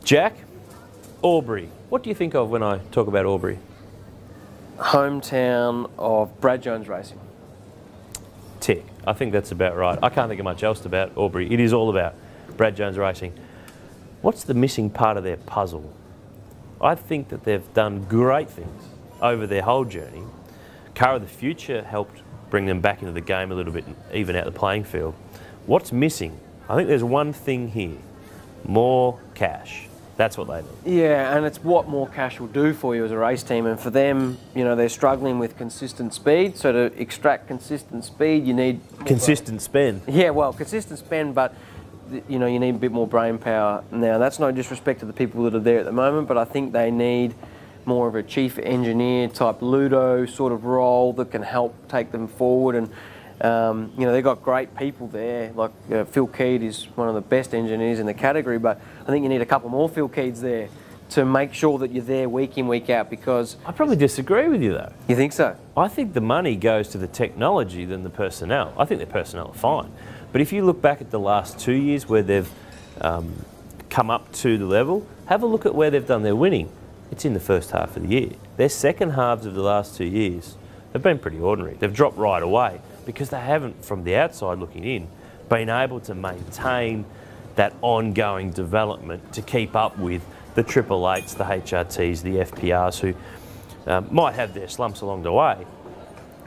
Jack, Albury. What do you think of when I talk about Albury? Hometown of Brad Jones Racing. Tick. I think that's about right. I can't think of much else about Albury. It is all about Brad Jones Racing. What's the missing part of their puzzle? I think that they've done great things over their whole journey. Car of the Future helped bring them back into the game a little bit and even out the playing field. What's missing? I think there's one thing here. More cash. That's what they need. Yeah, and it's what more cash will do for you as a race team. And for them, you know, they're struggling with consistent speed. So to extract consistent speed, you need... Consistent spend. Yeah, well, consistent spend, but, you know, you need a bit more brain power. Now, that's no disrespect to the people that are there at the moment, but I think they need more of a chief engineer type Ludo sort of role that can help take them forward. And you know, they've got great people there, like Phil Keed is one of the best engineers in the category, but I think you need a couple more Phil Keeds there to make sure that you're there week in, week out, because... I probably disagree with you though. You think so? I think the money goes to the technology than the personnel. I think their personnel are fine. But if you look back at the last 2 years where they've come up to the level, have a look at where they've done their winning. It's in the first half of the year. Their second halves of the last 2 years have been pretty ordinary. They've dropped right away because they haven't, from the outside looking in, been able to maintain that ongoing development to keep up with the Triple 8s, the HRTs, the FPRs, who might have their slumps along the way,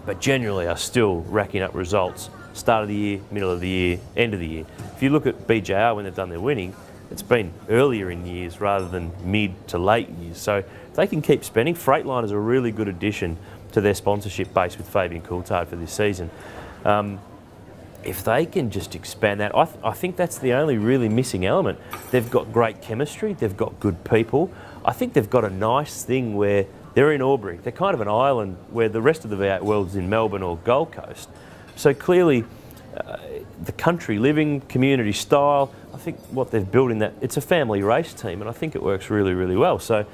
but generally are still racking up results. Start of the year, middle of the year, end of the year. If you look at BJR when they've done their winning, it's been earlier in years rather than mid to late years. So if they can keep spending, Freightliner is a really good addition to their sponsorship base with Fabian Coulthard for this season. If they can just expand that, I think that's the only really missing element. They've got great chemistry, they've got good people. I think they've got a nice thing where they're in Albury. They're kind of an island where the rest of the V8 world's in Melbourne or Gold Coast. So clearly, the country living, community style, I think what they've built in that, it's a family race team, and I think it works really, really well. So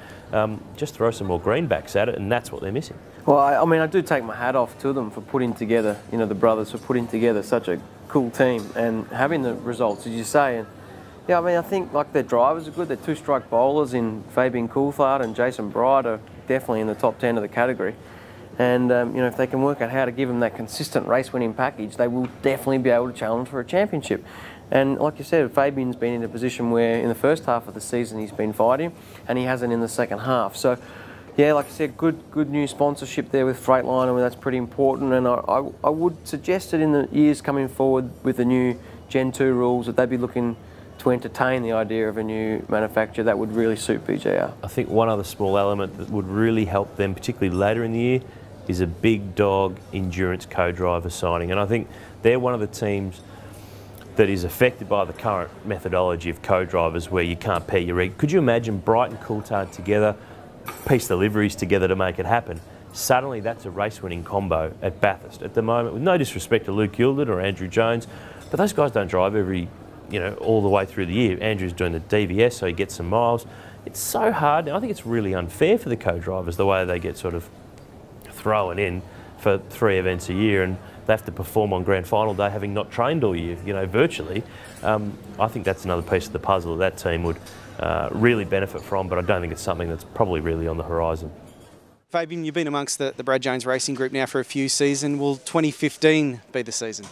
just throw some more greenbacks at it, and that's what they're missing. Well, I mean, I do take my hat off to them for putting together, you know, the brothers for putting together such a cool team and having the results, as you say. And yeah, I mean, I think like their drivers are good. Their two-strike bowlers in Fabian Coulthard and Jason Bright are definitely in the top 10 of the category. And you know, if they can work out how to give them that consistent race-winning package, they will definitely be able to challenge for a championship. And like you said, Fabian's been in a position where in the first half of the season he's been fighting, and he hasn't in the second half. So yeah, like I said, good new sponsorship there with Freightliner, and that's pretty important. And I would suggest that in the years coming forward with the new Gen 2 rules, that they'd be looking to entertain the idea of a new manufacturer that would really suit BJR. I think one other small element that would really help them, particularly later in the year, is a big dog endurance co-driver signing. And I think they're one of the teams that is affected by the current methodology of co-drivers where you can't pair your rig. Could you imagine Bright and Coulthard together, piece the liveries together to make it happen? Suddenly that's a race-winning combo at Bathurst. At the moment, with no disrespect to Luke Gilded or Andrew Jones, but those guys don't drive every, you know, all the way through the year. Andrew's doing the DVS, so he gets some miles. It's so hard. I think it's really unfair for the co-drivers, the way they get sort of thrown in for 3 events a year, and they have to perform on grand final day having not trained all year, you know, virtually. I think that's another piece of the puzzle that team would really benefit from, but I don't think it's something that's probably really on the horizon. Fabian, you've been amongst the Brad Jones Racing Group now for a few seasons. Will 2015 be the season?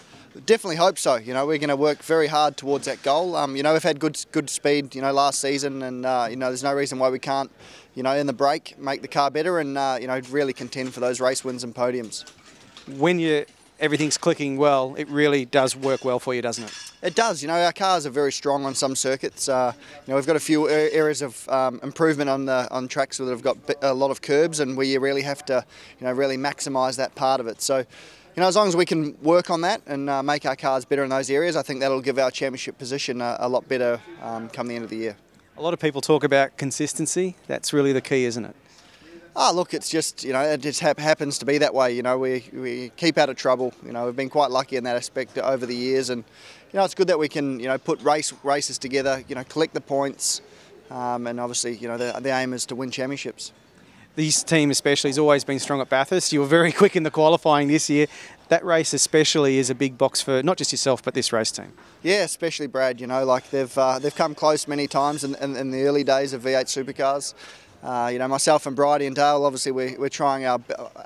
Definitely hope so. You know, we're going to work very hard towards that goal. You know, we've had good speed, you know, last season, and you know, there's no reason why we can't, you know, in the break, make the car better and you know, really contend for those race wins and podiums. When everything's clicking well, it really does work well for you, doesn't it? It does. You know, our cars are very strong on some circuits. You know, we've got a few areas of improvement on tracks that have got a lot of curbs, and where you really have to, you know, really maximise that part of it. So, you know, as long as we can work on that and make our cars better in those areas, I think that'll give our championship position a lot better come the end of the year. A lot of people talk about consistency. That's really the key, isn't it? Oh, look, it's just, you know, it just happens to be that way. You know, we keep out of trouble. You know, we've been quite lucky in that aspect over the years, and you know, it's good that we can, you know, put races together, you know, collect the points, and obviously, you know, the aim is to win championships. This team especially has always been strong at Bathurst. You were very quick in the qualifying this year. that race especially is a big box for not just yourself but this race team. Yeah, especially Brad. You know, like they've come close many times in the early days of V8 supercars. You know, myself and Bridie and Dale, obviously we're trying our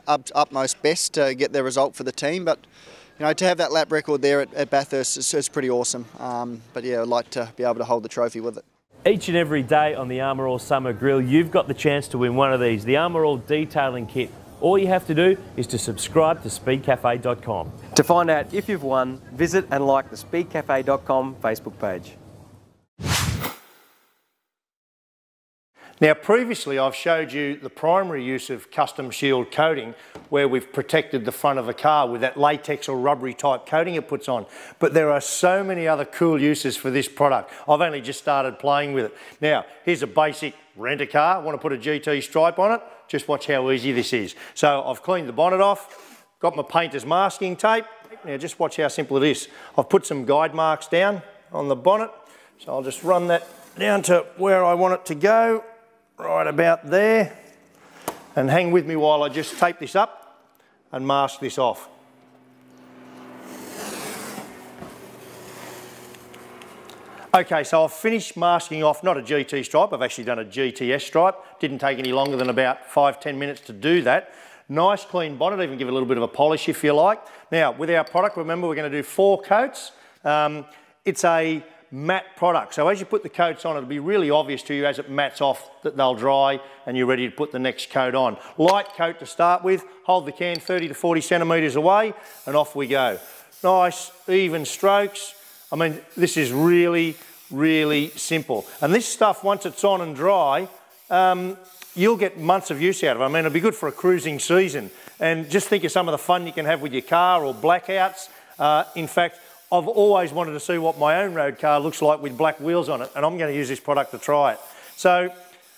utmost best to get the result for the team, but you know, to have that lap record there at Bathurst is pretty awesome. But yeah, I'd like to be able to hold the trophy with it. Each and every day on the Armour All Summer Grill, you've got the chance to win one of these, the Armour All Detailing Kit. All you have to do is to subscribe to speedcafe.com. To find out if you've won, visit and like the speedcafe.com Facebook page. Now previously I've showed you the primary use of custom shield coating where we've protected the front of a car with that latex or rubbery type coating it puts on. But there are so many other cool uses for this product. I've only just started playing with it. Now here's a basic rent-a-car, want to put a GT stripe on it, just watch how easy this is. So I've cleaned the bonnet off, got my painter's masking tape. Now just watch how simple it is. I've put some guide marks down on the bonnet, so I'll just run that down to where I want it to go. Right about there, and hang with me while I just tape this up and mask this off. Okay, so I've finished masking off, not a GT stripe, I've actually done a GTS stripe. Didn't take any longer than about 5-10 minutes to do that. Nice clean bonnet, even give it a little bit of a polish if you like. Now, with our product, remember we're going to do 4 coats. It's a matte product, so as you put the coats on, it'll be really obvious to you as it mats off that they'll dry and you're ready to put the next coat on. Light coat to start with, hold the can 30 to 40 centimetres away and off we go. Nice even strokes. I mean, this is really, really simple. And this stuff, once it's on and dry, you'll get months of use out of it. I mean, it'll be good for a cruising season. And just think of some of the fun you can have with your car or blackouts. In fact, I've always wanted to see what my own road car looks like with black wheels on it, and I'm going to use this product to try it. So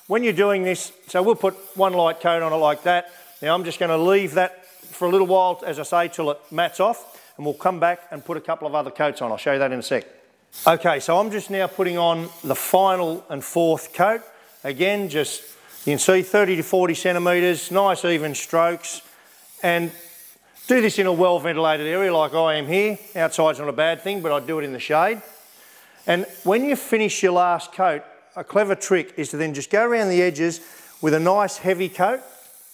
when you're doing this, so we'll put one light coat on it like that. Now I'm just going to leave that for a little while, as I say, till it mats off, and we'll come back and put a couple of other coats on. I'll show you that in a sec. Okay, so I'm just now putting on the final and 4th coat. Again, just, you can see 30 to 40 centimetres, nice even strokes, and do this in a well-ventilated area like I am here. Outside's not a bad thing, but I'd do it in the shade. And when you finish your last coat, a clever trick is to then just go around the edges with a nice heavy coat.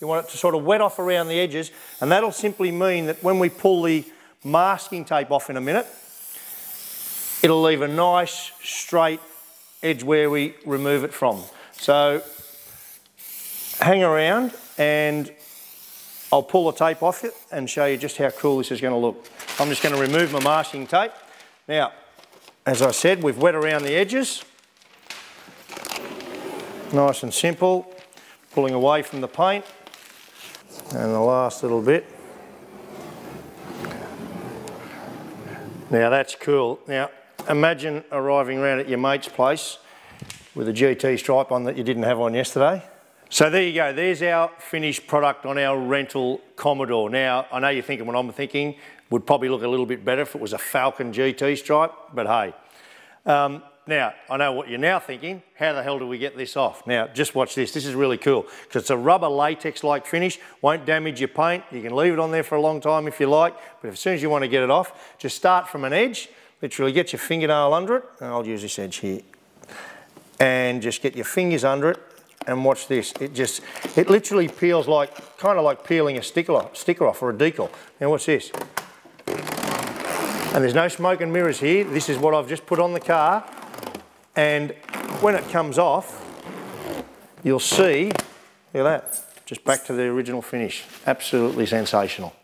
You want it to sort of wet off around the edges, and that'll simply mean that when we pull the masking tape off in a minute, it'll leave a nice straight edge where we remove it from. So hang around and I'll pull the tape off it and show you just how cool this is going to look. I'm just going to remove my masking tape. Now, as I said, we've wet around the edges. Nice and simple. Pulling away from the paint. And the last little bit. Now that's cool. Now, imagine arriving around at your mate's place with a GT stripe on that you didn't have on yesterday. So there you go, there's our finished product on our rental Commodore. Now, I know you're thinking what I'm thinking, would probably look a little bit better if it was a Falcon GT stripe, but hey. Now, I know what you're now thinking, how the hell do we get this off? Now, just watch this, this is really cool, because it's a rubber latex-like finish, won't damage your paint, you can leave it on there for a long time if you like, but as soon as you want to get it off, just start from an edge, literally get your fingernail under it, and I'll use this edge here, and just get your fingers under it, and watch this, it literally peels like, kind of like peeling a sticker off or a decal. Now watch this. And there's no smoke and mirrors here. This is what I've just put on the car. And when it comes off, you'll see, look at that, just back to the original finish. Absolutely sensational.